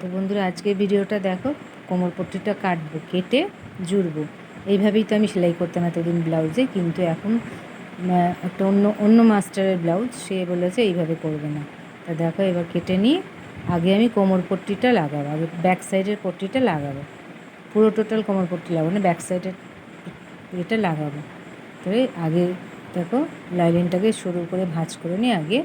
তো বন্ধুরা, আজকে ভিডিওটা দেখো, কোমর পট্টিটা কাটবো, কেটে জুড়বো। এইভাবেই তো আমি সেলাই করতাম এতদিন ব্লাউজে, কিন্তু এখন একটা অন্য মাস্টারের ব্লাউজ, সে বলেছে এইভাবে করবে না। তা দেখো, এবার কেটে নিয়ে আগে আমি কোমর পট্টিটা লাগাবো, আগে ব্যাক সাইডের পট্টিটা লাগাবো। পুরো টোটাল কোমর পট্টি লাগাবো না, ব্যাক সাইডের এটা লাগাবো। তবে আগে দেখো, লাইলিনটাকে সরু করে ভাঁজ করে নিয়ে আগে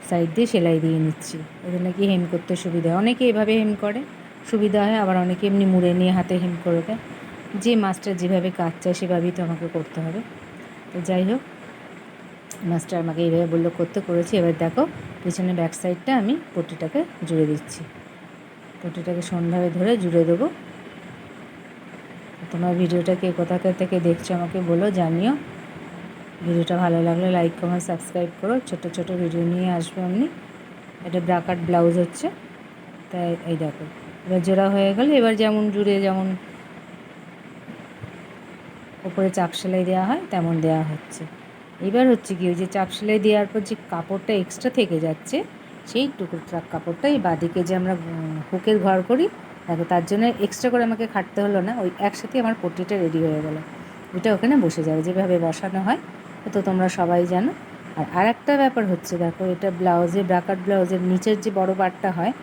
সাইড দিয়ে সেলাই দিয়ে নিচ্ছি। এতে নাকি হেম করতে সুবিধা হয়, অনেকে এভাবে হেম করে, সুবিধা হয়। আবার অনেকে এমনি মুড়ে নিয়ে হাতে হেম করে দেয়। যে মাস্টার যেভাবে কাজ চায় সেভাবেই তো আমাকে করতে হবে। তো যাই হোক, মাস্টার আমাকে এইভাবে বললো করতে, করেছি। এবার দেখো, পিছনে ব্যাক সাইডটা আমি পট্টিটাকে জুড়ে দিচ্ছি। পট্টিটাকে সমানভাবে ধরে জুড়ে দেবো। তোমার ভিডিওটাকে কোথা থেকে দেখছো আমাকে বলো, জানিও। ভিডিওটা ভালো লাগলে লাইক, কমেন্ট, সাবস্ক্রাইব করো। ছোটো ছোটো ভিডিও নিয়ে আসবো আমি। এটা ব্রাকাট ব্লাউজ হচ্ছে, তাই এই দেখো এবার জোড়া হয়ে গেলে, এবার যেমন জুড়ে যেমন ওপরে চাপ সেলাই দেওয়া হয় তেমন দেওয়া হচ্ছে। এবার হচ্ছে কি, ওই যে চাপ সেলাই দেওয়ার পর যে কাপড়টা এক্সট্রা থেকে যাচ্ছে, সেই টুকরোটা কাপড়টা এই বাদিকে যে আমরা হুকের ঘর করি, দেখো তার জন্য এক্সট্রা করে আমাকে খাটতে হলো না, ওই একসাথে আমার পট্টিটা রেডি হয়ে গেল। ওইটা ওখানে বসে যাবে, যেভাবে বসানো হয় তো তোমরা সবাই জানো। আর একটা ব্যাপার হচ্ছে, দেখো এটা ব্লাউজে, ব্রাকাট ব্লাউজের নিচের যে বড় পার্টটা হয়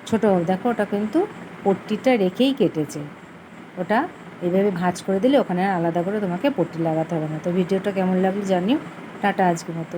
ছোটো, দেখো ওটা কিন্তু পট্টিটা রেখেই কেটেছে। ওটা এইভাবে ভাঁজ করে দিলে ওখানে আলাদা করে তোমাকে পট্টি লাগাতে হবে না। তো ভিডিওটা কেমন লাগলো জানিও। টাটা আজকের মতো।